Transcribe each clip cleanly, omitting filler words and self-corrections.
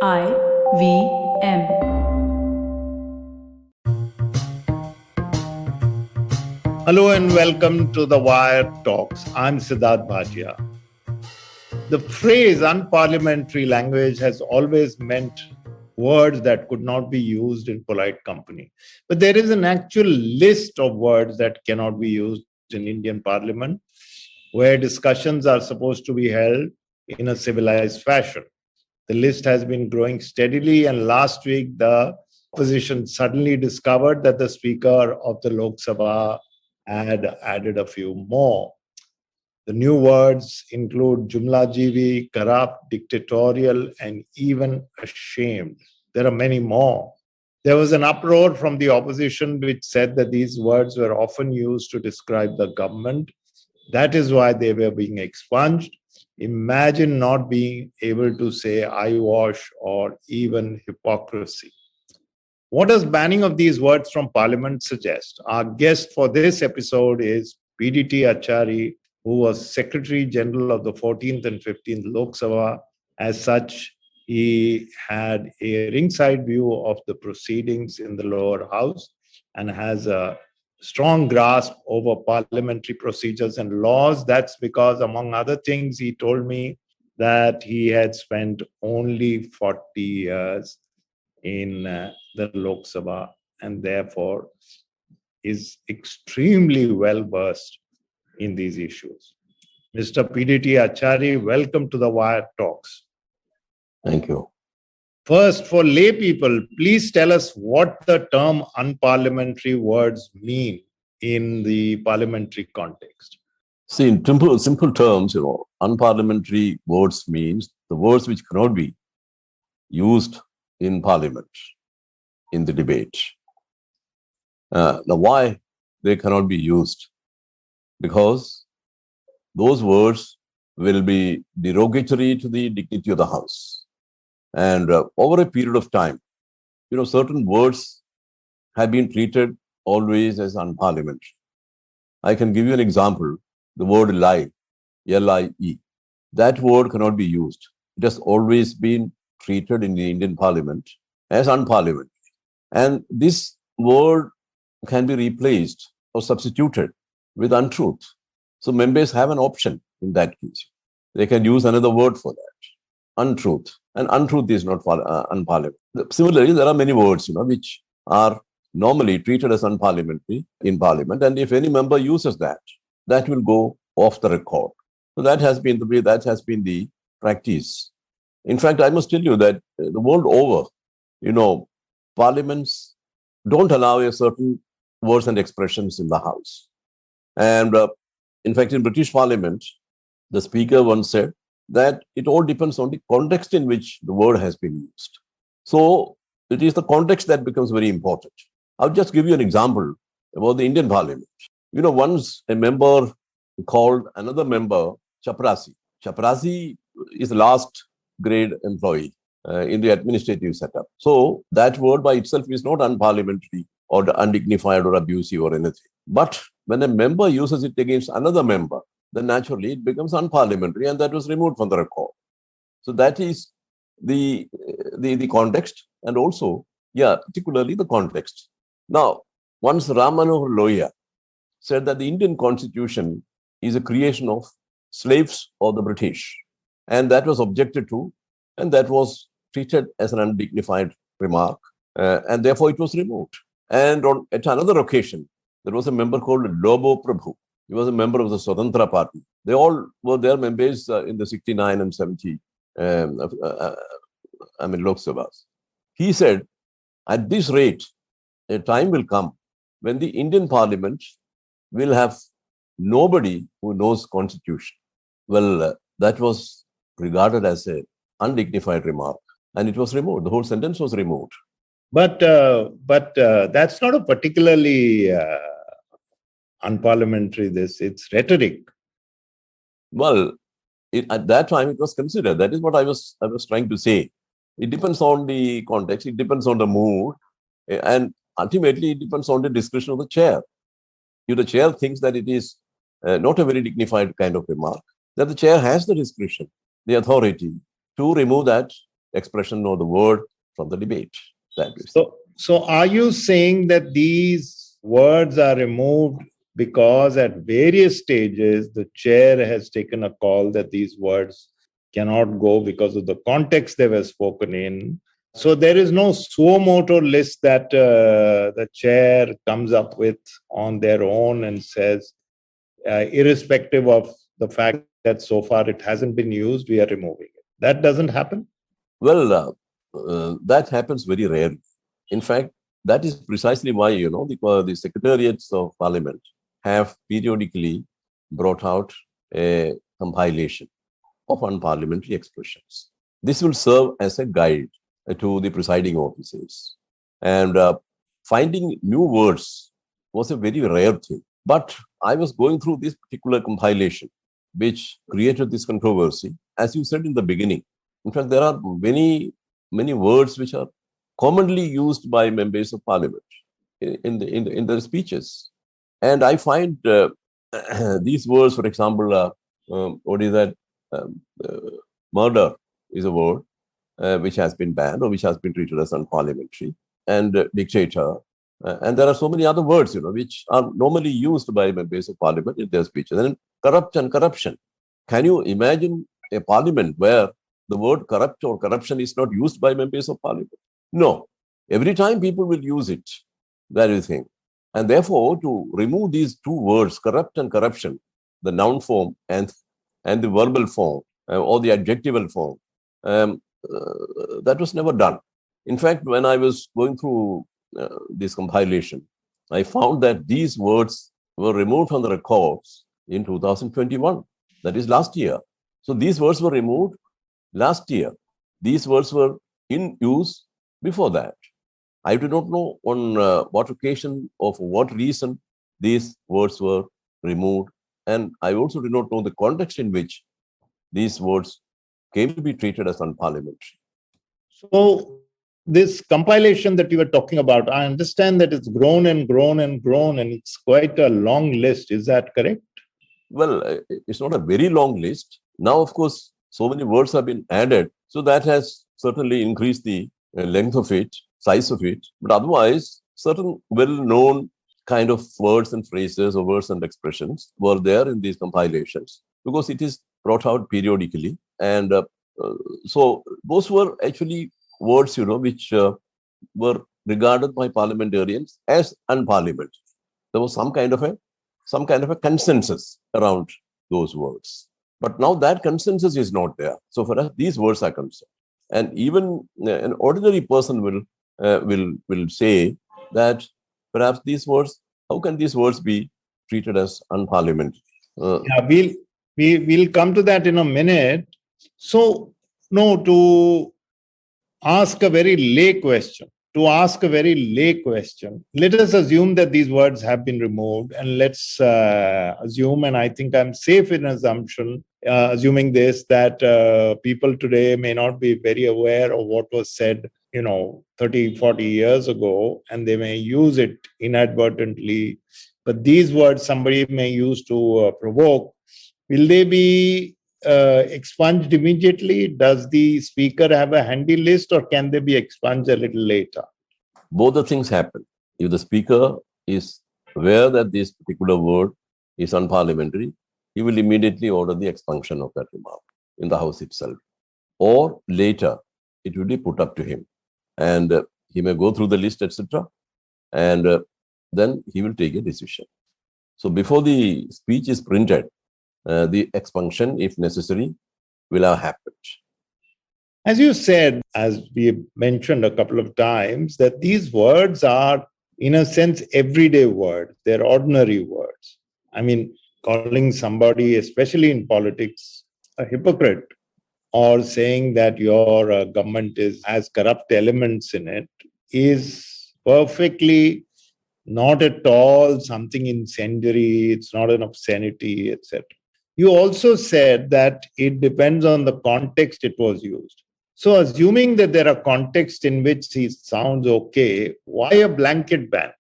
IVM. Hello and welcome to the Wire Talks. I'm Sidharth Bhatia. The phrase unparliamentary language has always meant words that could not be used in polite company. But there is an actual list of words that cannot be used in Indian Parliament, where discussions are supposed to be held in a civilized fashion. The list has been growing steadily, and last week the opposition suddenly discovered that the Speaker of the Lok Sabha had added a few more. The new words include Jumlajeevi, corrupt, dictatorial, and even ashamed. There are many more. There was an uproar from the opposition which said that these words were often used to describe the government. That is why they were being expunged. Imagine not being able to say eyewash or even hypocrisy. What does banning of these words from Parliament suggest? Our guest for this episode is PDT Achary, who was Secretary General of the 14th and 15th Lok Sabha. As such, he had a ringside view of the proceedings in the lower house and has a strong grasp over parliamentary procedures and laws. That's because, among other things, he told me that he had spent only 40 years in the Lok Sabha and therefore is extremely well versed in these issues. Mr. PDT Achary, welcome to the Wire Talks. Thank you. First, for lay people, please tell us what the term unparliamentary words mean in the parliamentary context. See, in simple terms, unparliamentary words means the words which cannot be used in parliament, in the debate. Now, why they cannot be used? Because those words will be derogatory to the dignity of the House. And over a period of time, certain words have been treated always as unparliamentary. I can give you an example. The word lie, L-I-E, that word cannot be used. It has always been treated in the Indian Parliament as unparliamentary. And this word can be replaced or substituted with untruth. So members have an option in that case. They can use another word for that, untruth. And untruth is not unparliamentary. Similarly, there are many words, which are normally treated as unparliamentary in Parliament. And if any member uses that, that will go off the record. So that has been the way, that has been the practice. In fact, I must tell you that the world over, parliaments don't allow a certain words and expressions in the House. And in fact, in British Parliament, the Speaker once said that it all depends on the context in which the word has been used. So it is the context that becomes very important. I'll just give you an example about the Indian Parliament. Once a member called another member Chaprasi. Chaprasi is the last grade employee in the administrative setup. So that word by itself is not unparliamentary or undignified or abusive or anything. But when a member uses it against another member, then naturally it becomes unparliamentary, and that was removed from the record. So that is the context, and also, particularly the context. Now, once Ram Manohar Lohia said that the Indian Constitution is a creation of slaves or the British, and that was objected to, and that was treated as an undignified remark, and therefore it was removed. And at another occasion, there was a member called Lobo Prabhu. He was a member of the Swatantra Party. They all were their members in the 69 and 70 Lok Sabhas. He said, at this rate, a time will come when the Indian Parliament will have nobody who knows Constitution. Well, that was regarded as an undignified remark, and it was removed. The whole sentence was removed. But that's not a particularly unparliamentary. It's rhetoric. Well, at that time it was considered. That is what I was trying to say. It depends on the context. It depends on the mood, and ultimately it depends on the discretion of the chair. If the chair thinks that it is not a very dignified kind of remark, that the chair has the discretion, the authority to remove that expression or the word from the debate. That is. So are you saying that these words are removed because at various stages the chair has taken a call that these words cannot go because of the context they were spoken in? So there is no suo motu list that the chair comes up with on their own and says, irrespective of the fact that so far it hasn't been used, we are removing it. That doesn't happen? Well, that happens very rarely. In fact, that is precisely why, the Secretariats of Parliament have periodically brought out a compilation of unparliamentary expressions. This will serve as a guide to the presiding officers. And finding new words was a very rare thing. But I was going through this particular compilation, which created this controversy. As you said in the beginning, in fact, there are many words which are commonly used by members of parliament in their speeches. And I find these words, for example, what is that? Murder is a word which has been banned or which has been treated as unparliamentary, and dictator. And there are so many other words, which are normally used by members of parliament in their speeches. And corrupt and corruption. Can you imagine a parliament where the word corrupt or corruption is not used by members of parliament? No. Every time people will use it, that is the thing. And therefore, to remove these two words, corrupt and corruption, the noun form and the verbal form or the adjectival form, that was never done. In fact, when I was going through this compilation, I found that these words were removed from the records in 2021. That is last year. So these words were removed last year. These words were in use before that. I do not know on what occasion or for what reason these words were removed. And I also do not know the context in which these words came to be treated as unparliamentary. So this compilation that you were talking about, I understand that it's grown and grown and grown, and it's quite a long list. Is that correct? Well, it's not a very long list. Now, of course, so many words have been added. So that has certainly increased the length of it, size of it. But otherwise, certain well-known kind of words and phrases or words and expressions were there in these compilations because it is brought out periodically. And so those were actually words, which were regarded by parliamentarians as unparliamentary. There was some kind of a consensus around those words. But now that consensus is not there. So for us, these words are concerned. And even an ordinary person will say that perhaps these words, how can these words be treated as unparliamentary? Yeah, we'll come to that in a minute. So, no, to ask a very lay question, let us assume that these words have been removed, and let's assume, and I think I'm safe in assuming this, that people today may not be very aware of what was said 30, 40 years ago, and they may use it inadvertently. But these words somebody may use to provoke. Will they be expunged immediately? Does the speaker have a handy list, or can they be expunged a little later? Both the things happen. If the speaker is aware that this particular word is unparliamentary, he will immediately order the expunction of that remark in the House itself. Or later, it will be put up to him. And he may go through the list, etc. And then he will take a decision. So before the speech is printed, the expunction, if necessary, will have happened. As you said, as we mentioned a couple of times, that these words are, in a sense, everyday words. They're ordinary words. I mean, calling somebody, especially in politics, a hypocrite, or saying that your government has corrupt elements in it, is perfectly not at all something incendiary. It's not an obscenity, etc. You also said that it depends on the context it was used. So assuming that there are contexts in which he sounds okay, why a blanket ban?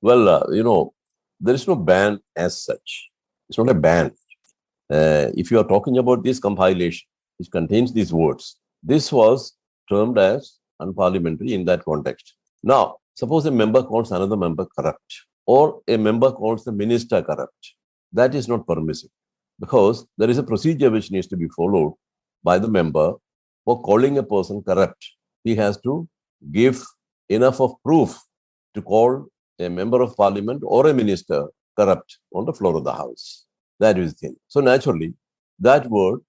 Well, there is no ban as such. It's not a ban. If you are talking about this compilation, which contains these words, this was termed as unparliamentary in that context. Now, suppose a member calls another member corrupt, or a member calls the minister corrupt. That is not permissible, because there is a procedure which needs to be followed by the member for calling a person corrupt. He has to give enough of proof to call a member of parliament or a minister corrupt on the floor of the house. That is the thing. So naturally, that word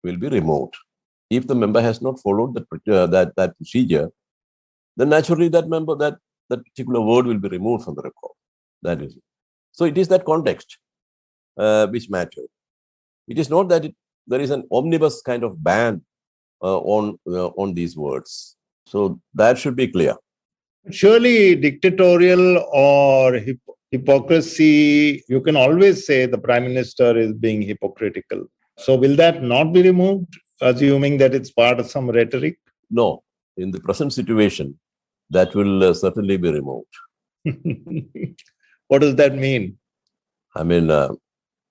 will be removed. If the member has not followed that procedure, then naturally that particular word will be removed from the record. That is it. So it is that context which matters. It is not that there is an omnibus kind of ban on these words. So that should be clear. Surely dictatorial or hypocrisy, you can always say the Prime Minister is being hypocritical. So will that not be removed, assuming that it's part of some rhetoric? No, in the present situation, that will certainly be removed. What does that mean? I mean,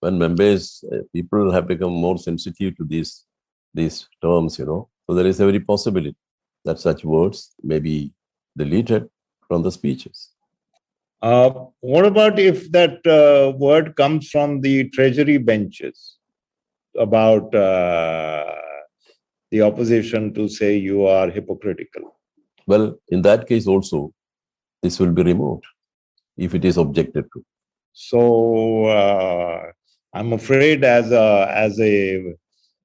when members, people have become more sensitive to these terms, So there is every possibility that such words may be deleted from the speeches. What about if that word comes from the treasury benches about the opposition to say you are hypocritical? Well, in that case also, this will be removed if it is objected to. So I'm afraid as a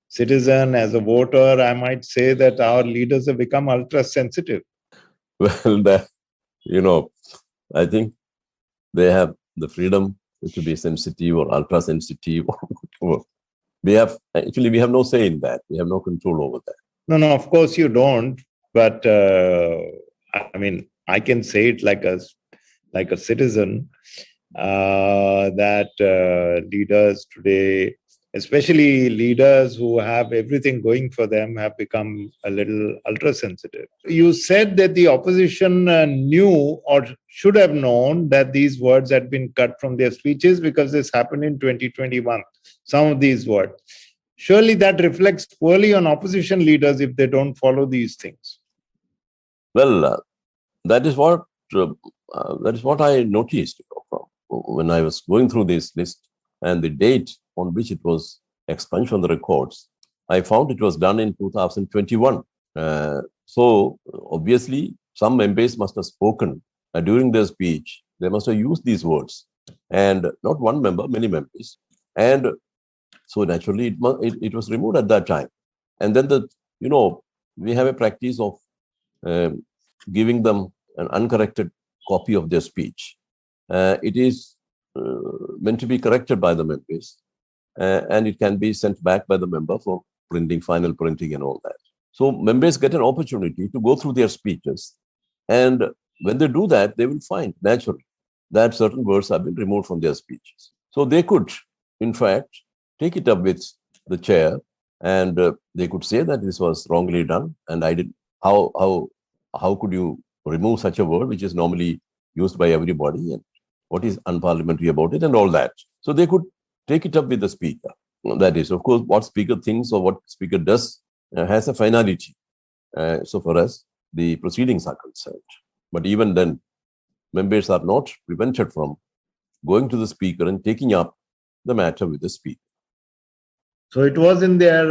citizen, as a voter, I might say that our leaders have become ultra sensitive. Well, I think they have the freedom to be sensitive or ultra sensitive or whatever. We have no say in that. We have no control over that. No, of course you don't. But I mean, I can say it like a citizen that leaders today, especially leaders who have everything going for them, have become a little ultra sensitive. You said that the opposition knew or should have known that these words had been cut from their speeches because this happened in 2021. Some of these words. Surely that reflects poorly on opposition leaders if they don't follow these things. Well, that is what I noticed when I was going through this list, and the date on which it was expunged from the records. I found it was done in 2021. So obviously, some members must have spoken during their speech. They must have used these words, and not one member, many members, and so naturally it was removed at that time. And then we have a practice of giving them an uncorrected copy of their speech. It is meant to be corrected by the members, and it can be sent back by the member for printing, final printing and all that. So members get an opportunity to go through their speeches, and when they do that, they will find naturally that certain words have been removed from their speeches. So they could, in fact, take it up with the chair, and they could say that this was wrongly done, and I did. How could you remove such a word which is normally used by everybody, and what is unparliamentary about it, and all that? So they could take it up with the speaker. That is, of course, what speaker thinks or what speaker does has a finality. So for us, the proceedings are concerned. But even then, members are not prevented from going to the speaker and taking up the matter with the speaker. So it was in their,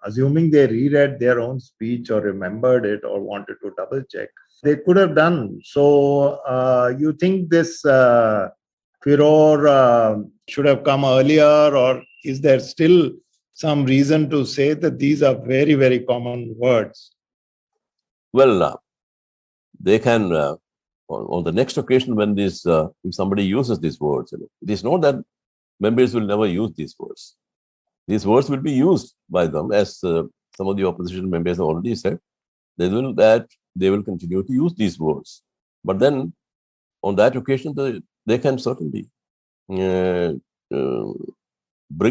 assuming they reread their own speech or remembered it or wanted to double check, they could have done. So you think this furor should have come earlier, or is there still some reason to say that these are very, very common words? Well, they can, on the next occasion when if somebody uses these words, it is not that members will never use these words. These words will be used by them, as some of the opposition members have already said. They will continue to use these words. But then, on that occasion, they can certainly bring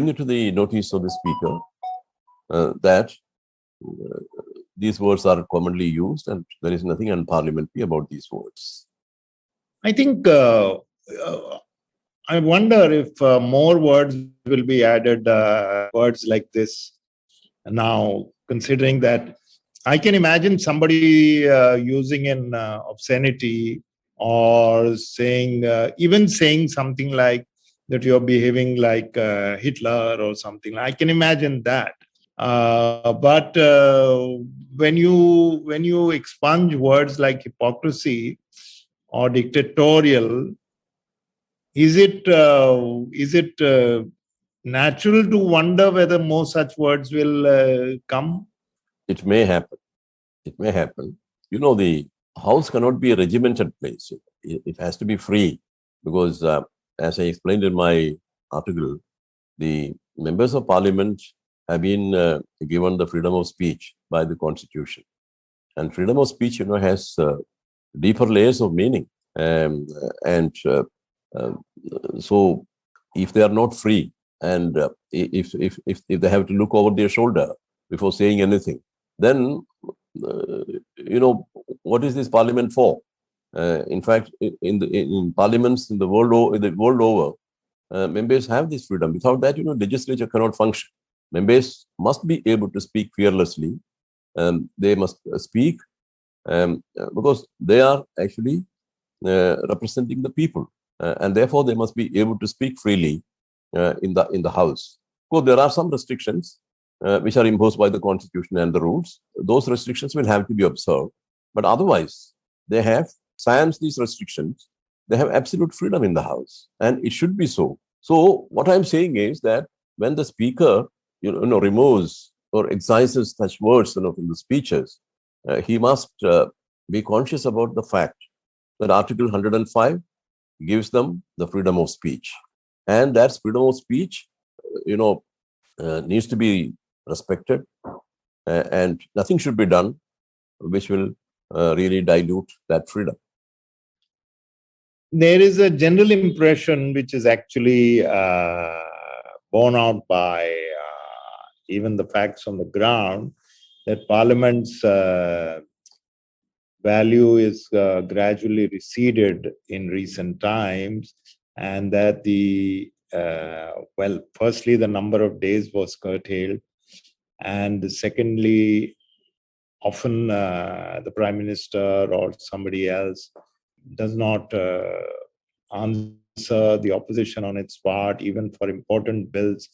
it to the notice of the speaker that these words are commonly used and there is nothing unparliamentary about these words. I think I wonder if more words will be added, words like this now, considering that I can imagine somebody using an obscenity or even saying something like that you're behaving like Hitler or something. I can imagine that. But when you expunge words like hypocrisy or dictatorial, is it natural to wonder whether more such words will come? It may happen. It may happen. The house cannot be a regimented place. It has to be free because, as I explained in my article, the members of parliament have been given the freedom of speech by the constitution. And freedom of speech, has deeper layers of meaning. And uh, so if they are not free and if they have to look over their shoulder before saying anything, then what is this parliament for? In fact, in parliaments in the world over, members have this freedom. Without that, legislature cannot function. Members must be able to speak fearlessly. They must speak because they are actually representing the people, and therefore they must be able to speak freely in the house. Of course, there are some restrictions which are imposed by the constitution and the rules. Those restrictions will have to be observed, but otherwise, they have, sans these restrictions, they have absolute freedom in the house, and it should be so. So, what I'm saying is that when the speaker, removes or excises such words, from the speeches, he must be conscious about the fact that Article 105 gives them the freedom of speech, and that freedom of speech, needs to be respected, and nothing should be done which will really dilute that freedom. There is a general impression which is actually borne out by even the facts on the ground that Parliament's value is gradually receded in recent times, and that firstly, the number of days was curtailed, and secondly, often the Prime Minister or somebody else does not answer the opposition on its part, even for important bills,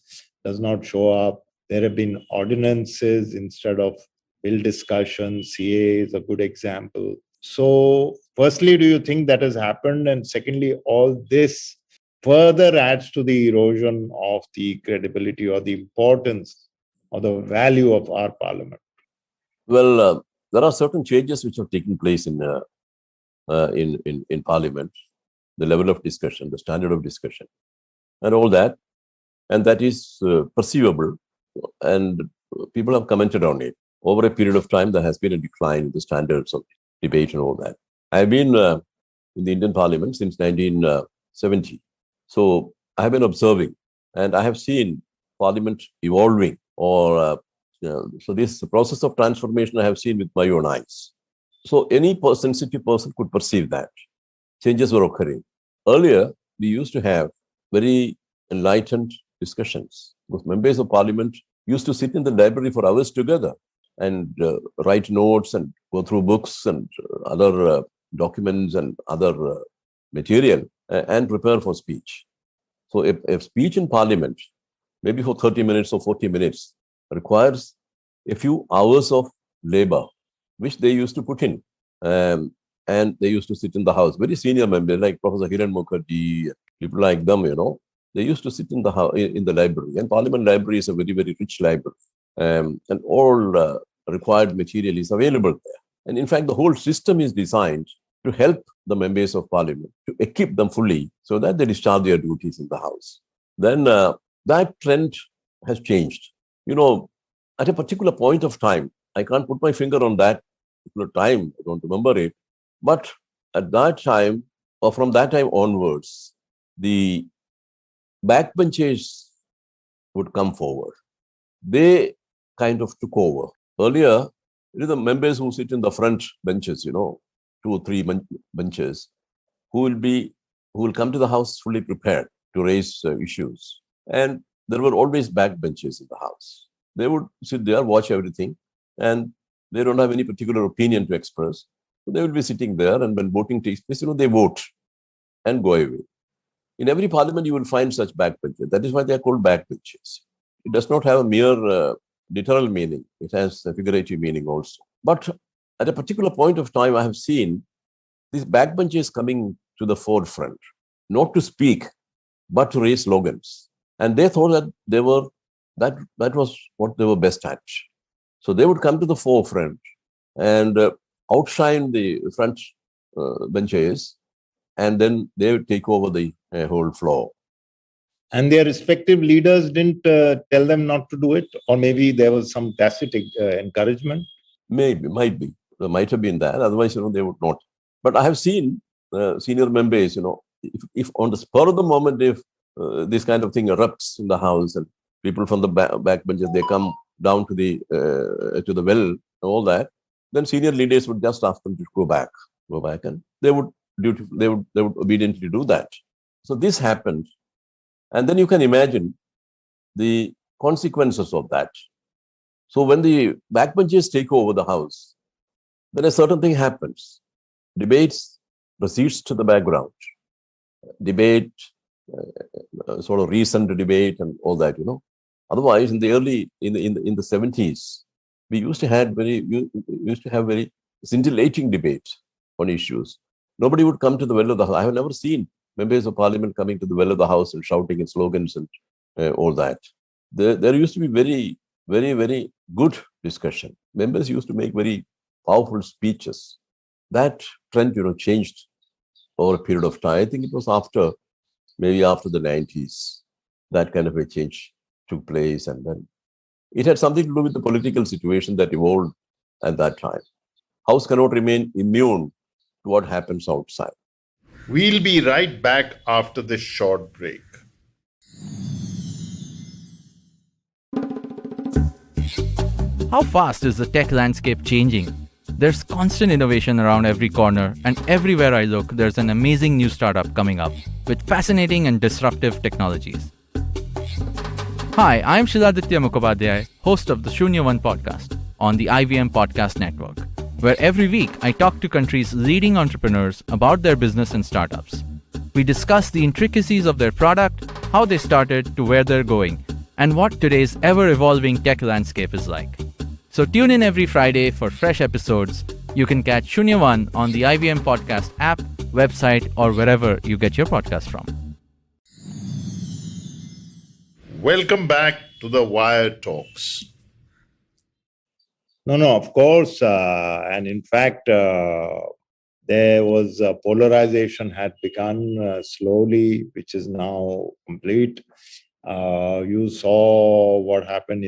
does not show up. There have been ordinances instead of bill discussions. CA is a good example. So, firstly, do you think that has happened? And secondly, all this further adds to the erosion of the credibility or the importance or the value of our parliament? Well, there are certain changes which have taken place in Parliament, the level of discussion, the standard of discussion, and all that, and that is perceivable, and people have commented on it. Over a period of time, there has been a decline in the standards of debate and all that. I have been in the Indian Parliament since 1970, so I have been observing, and I have seen Parliament evolving, or so this process of transformation I have seen with my own eyes. So any sensitive person could perceive that changes were occurring. Earlier, we used to have very enlightened discussions. Because members of parliament used to sit in the library for hours together and write notes and go through books and other documents and other material and prepare for speech. So if speech in parliament, maybe for 30 minutes or 40 minutes, requires a few hours of labor, which they used to put in. And they used to sit in the house. Very senior members like Professor Hiran Mukherjee, people like them, they used to sit in the house, in the library. And Parliament Library is a very, very rich library. And all required material is available there. And in fact, the whole system is designed to help the members of Parliament, to equip them fully so that they discharge their duties in the house. Then that trend has changed. At a particular point of time, I can't put my finger on that particular time, I don't remember it, but at that time, or from that time onwards, the backbenchers would come forward. They kind of took over. Earlier, it is the members who sit in the front benches, 2 or 3 benches, who will come to the house fully prepared to raise issues. And there were always backbenchers in the house. They would sit there, watch everything, and They don't have any particular opinion to express. So they will be sitting there, and when voting takes place, they vote and go away. In every parliament, you will find such backbenches. That is why they are called backbenches. It does not have a mere literal meaning. It has a figurative meaning also. But at a particular point of time, I have seen these backbenches coming to the forefront, not to speak, but to raise slogans. And they thought that that was what they were best at. So they would come to the forefront and outshine the front benches, and then they would take over the whole floor. And their respective leaders didn't tell them not to do it, or maybe there was some tacit encouragement. Maybe, might be. There might have been that. Otherwise, they would not. But I have seen senior members, if on the spur of the moment, if this kind of thing erupts in the house and people from the back benches, they come down to the well and all that, then senior leaders would just ask them to go back, and they would obediently do that. So this happened, and then you can imagine the consequences of that. So when the backbenches take over the house, then a certain thing happens. Debates proceeds to the background. Debate, sort of recent debate and all that, Otherwise, in the 70s, we used to have very scintillating debates on issues. Nobody would come to the well of the house. I have never seen members of parliament coming to the well of the house and shouting and slogans and all that. There used to be very, very, very good discussion. Members used to make very powerful speeches. That trend, changed over a period of time. I think it was maybe after the 90s, that kind of a change took place. And then it had something to do with the political situation that evolved at that time. House cannot remain immune to what happens outside. We'll be right back after this short break. How fast is the tech landscape changing? There's constant innovation around every corner, and everywhere I look, there's an amazing new startup coming up with fascinating and disruptive technologies. Hi, I'm Sidharth Bhatia, host of the Shunya One podcast on the IVM Podcast Network, where every week I talk to country's leading entrepreneurs about their business and startups. We discuss the intricacies of their product, how they started to where they're going, and what today's ever-evolving tech landscape is like. So tune in every Friday for fresh episodes. You can catch Shunya One on the IVM Podcast app, website, or wherever you get your podcast from. Welcome back to the Wire Talks. No, of course. And in fact, there was polarization had begun slowly, which is now complete. You saw what happened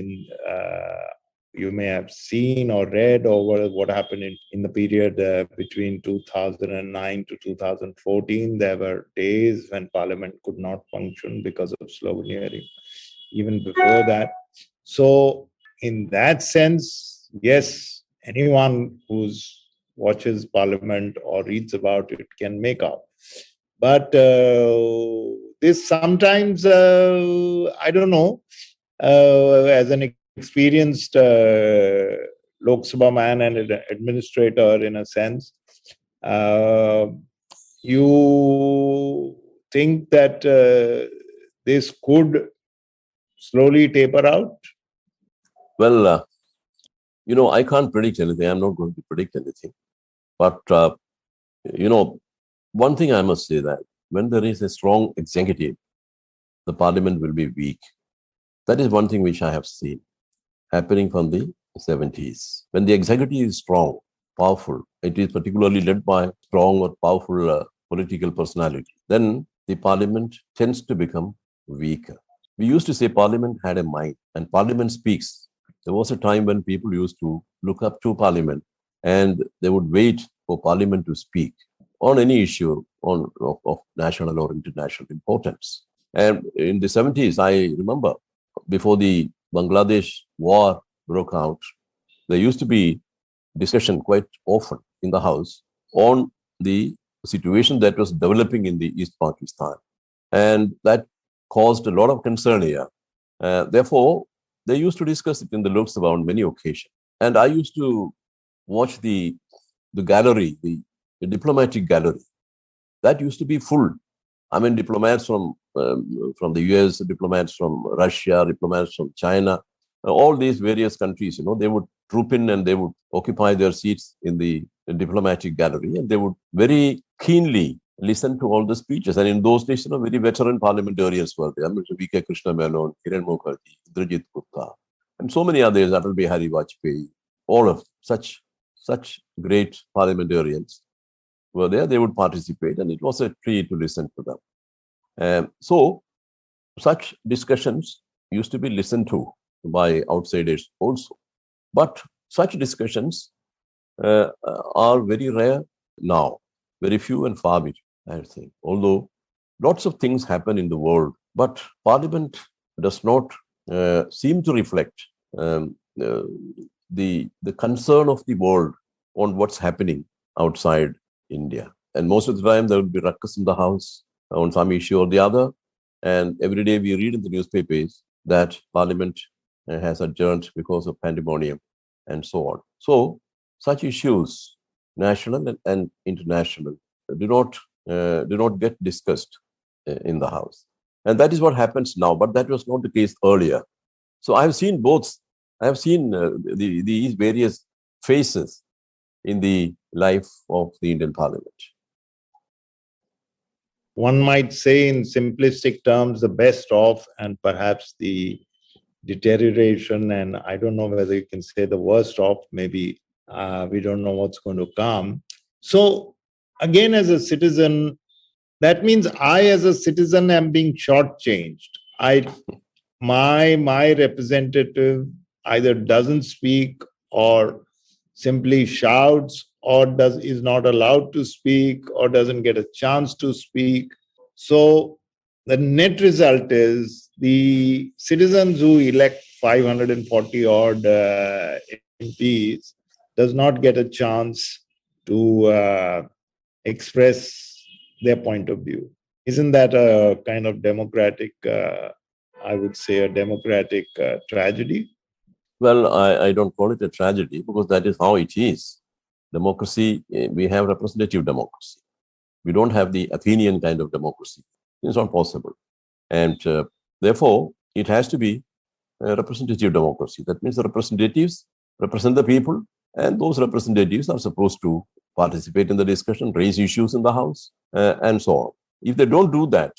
you may have seen or read over what happened in the period between 2009 to 2014. There were days when Parliament could not function because of sloganeering, even before that. So in that sense, yes, anyone who watches Parliament or reads about it can make out. But this sometimes, I don't know, as an experienced Lok Sabha man and administrator in a sense, you think that this could slowly taper out? Well, I can't predict anything. I'm not going to predict anything. But, one thing I must say that when there is a strong executive, the parliament will be weak. That is one thing which I have seen happening from the 70s. When the executive is strong, powerful, it is particularly led by strong or powerful political personality, then the parliament tends to become weaker. We used to say parliament had a mind and parliament speaks. There was a time when people used to look up to parliament and they would wait for parliament to speak on any issue of national or international importance. And in the 70s, I remember before the Bangladesh war broke out, there used to be discussion quite often in the House on the situation that was developing in the East Pakistan. And that caused a lot of concern here. Therefore, they used to discuss it in the Lok Sabha on many occasions. And I used to watch the gallery, the diplomatic gallery, that used to be full. I mean, diplomats from the US, diplomats from Russia, diplomats from China, all these various countries, they would troop in and they would occupy their seats in the diplomatic gallery, and they would very keenly listen to all the speeches. And in those days, very veteran parliamentarians were there. I mean, V.K. Krishna Menon, Kiran Mukherjee, Indrajit Gupta, and so many others, Atal Bihari Vajpayee, all of such great parliamentarians were there. They would participate, and it was a treat to listen to them. So such discussions used to be listened to by outsiders also. But such discussions are very rare now, very few and far between, I think. Although lots of things happen in the world, but Parliament does not seem to reflect the concern of the world on what's happening outside India. And most of the time, there will be ruckus in the House on some issue or the other. And every day we read in the newspapers that Parliament has adjourned because of pandemonium and so on. So such issues, national and international, do not get discussed in the House. And that is what happens now. But that was not the case earlier. So I have seen both. I have seen these various phases in the life of the Indian Parliament. One might say in simplistic terms, the best of and perhaps the deterioration, and I don't know whether you can say the worst of, maybe we don't know what's going to come. So again, as a citizen, that means I as a citizen am being shortchanged. My representative either doesn't speak or simply shouts or is not allowed to speak or doesn't get a chance to speak. So the net result is the citizens who elect 540 odd MPs does not get a chance to express their point of view. Isn't that a kind of democratic, I would say a democratic tragedy? Well, I don't call it a tragedy because that is how it is. Democracy, we have representative democracy. We don't have the Athenian kind of democracy. It's not possible. And therefore, it has to be a representative democracy. That means the representatives represent the people, and those representatives are supposed to participate in the discussion, raise issues in the House, and so on. If they don't do that,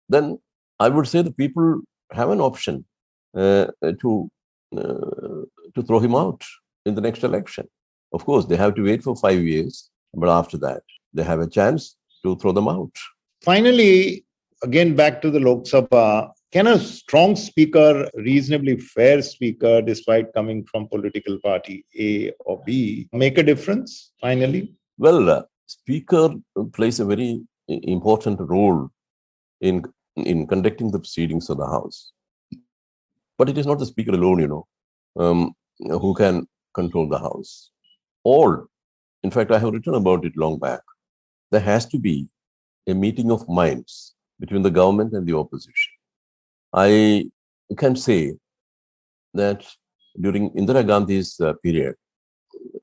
then I would say the people have an option to throw him out in the next election. Of course, they have to wait for 5 years, but after that, they have a chance to throw them out. Finally, again, back to the Lok Sabha, can a strong speaker, reasonably fair speaker, despite coming from political party A or B, make a difference, finally? Well, speaker plays a very important role in conducting the proceedings of the House. But it is not the speaker alone, who can control the House. In fact, I have written about it long back. There has to be a meeting of minds between the government and the opposition. I can say that during Indira Gandhi's period,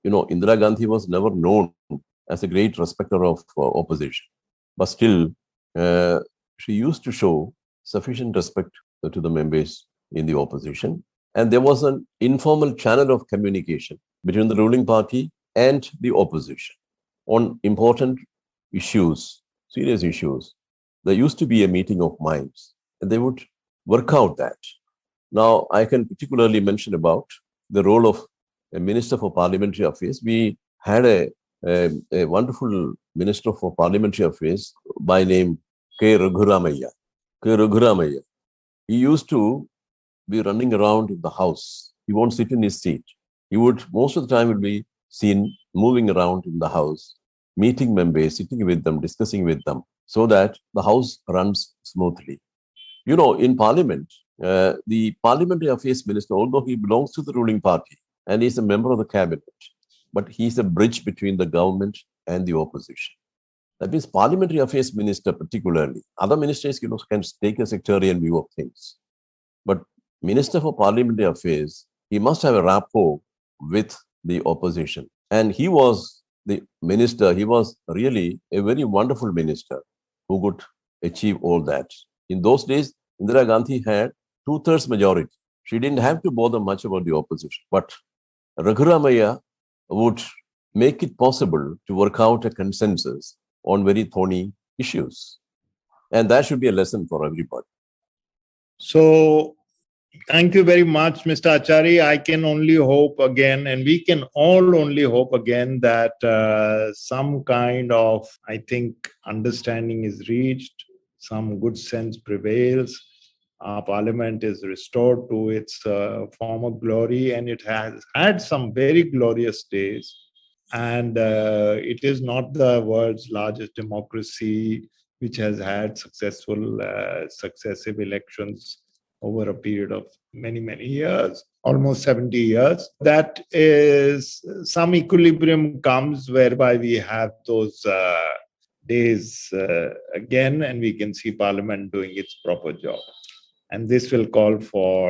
Indira Gandhi was never known as a great respecter of opposition. But still, she used to show sufficient respect to the members in the opposition. And there was an informal channel of communication between the ruling party and the opposition on important issues, serious issues. There used to be a meeting of minds, and they would work out that. Now, I can particularly mention about the role of a Minister for Parliamentary Affairs. We had a wonderful Minister for Parliamentary Affairs by name K. Raghuramaiah. K. Raghuramaiah. He used to be running around in the House. He won't sit in his seat. He would, most of the time, will be seen moving around in the House, meeting members, sitting with them, discussing with them, so that the House runs smoothly. In Parliament, the Parliamentary Affairs Minister, although he belongs to the ruling party and is a member of the cabinet, but he's a bridge between the government and the opposition. That means Parliamentary Affairs Minister particularly. Other ministers, can take a sectarian view of things. But Minister for Parliamentary Affairs, he must have a rapport with the opposition. And he was the minister. He was really a very wonderful minister who could achieve all that. In those days, Indira Gandhi had 2/3 majority. She didn't have to bother much about the opposition. But Raghuramaya would make it possible to work out a consensus on very thorny issues. And that should be a lesson for everybody. So, thank you very much, Mr. Achary. I can only hope again, and we can all only hope again, that some kind of, I think, understanding is reached, some good sense prevails. Our parliament is restored to its former glory, and it has had some very glorious days. And it is not the world's largest democracy, which has had successful successive elections over a period of many, many years, almost 70 years. That is, some equilibrium comes whereby we have those days again, and we can see Parliament doing its proper job. And this will call for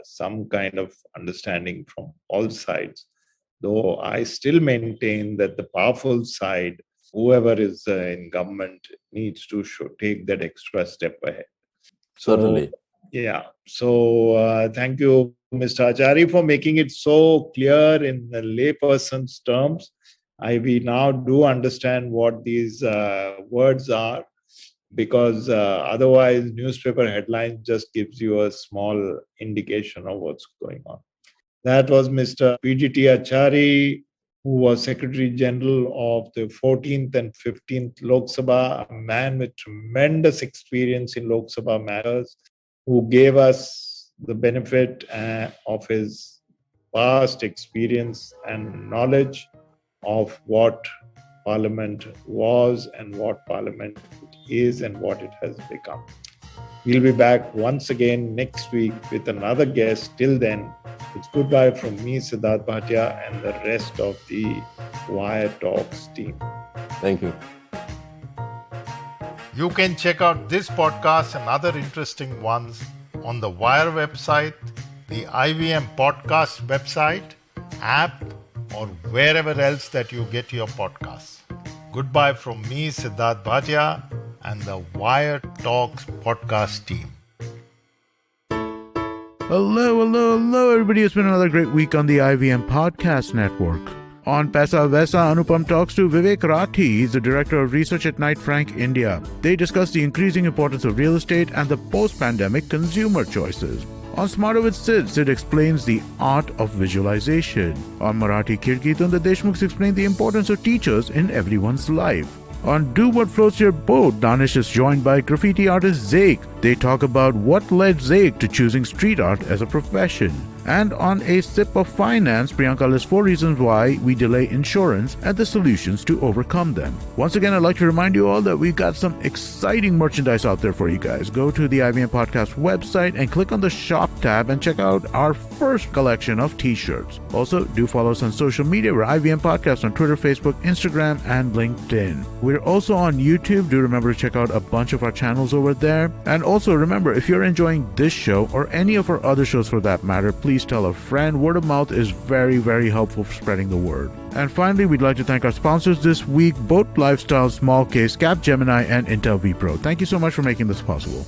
some kind of understanding from all sides. Though I still maintain that the powerful side, whoever is in government, needs to take that extra step ahead. Certainly. Yeah. So thank you, Mr. Achary, for making it so clear in the layperson's terms. We now do understand what these words are, because otherwise newspaper headlines just gives you a small indication of what's going on. That was Mr. PGT Achary, who was Secretary General of the 14th and 15th Lok Sabha, a man with tremendous experience in Lok Sabha matters, who gave us the benefit of his past experience and knowledge of what Parliament was and what Parliament is and what it has become. We'll be back once again next week with another guest. Till then, it's goodbye from me, Sidharth Bhatia, and the rest of the Wire Talks team. Thank you. You can check out this podcast and other interesting ones on the Wire website, the IVM Podcast website, app, or wherever else that you get your podcasts. Goodbye from me, Sidharth Bhatia, and the Wire Talks podcast team. Hello, everybody. It's been another great week on the IVM Podcast Network. On Paisa Vaisa, Anupam talks to Vivek Rathi. He's the Director of Research at Knight Frank India. They discuss the increasing importance of real estate and the post-pandemic consumer choices. On Smarter with Sid explains the art of visualization. On Marathi Kirkitan, the Deshmukhs explain the importance of teachers in everyone's life. On Do What Floats Your Boat, Danish is joined by graffiti artist Zake. They talk about what led Zake to choosing street art as a profession. And on A Sip of Finance, Priyanka lists 4 reasons why we delay insurance and the solutions to overcome them. Once again, I'd like to remind you all that we've got some exciting merchandise out there for you guys. Go to the IVM Podcast website and click on the shop tab and check out our first collection of t-shirts. Also, do follow us on social media. We're IVM Podcasts on Twitter, Facebook, Instagram, and LinkedIn. We're also on YouTube. Do remember to check out a bunch of our channels over there. And also remember, if you're enjoying this show or any of our other shows for that matter, please tell a friend. Word of mouth is very, very helpful for spreading the word. And finally, we'd like to thank our sponsors this week, Boat Lifestyle, Small Case, Capgemini, and Intel vPro. Thank you so much for making this possible.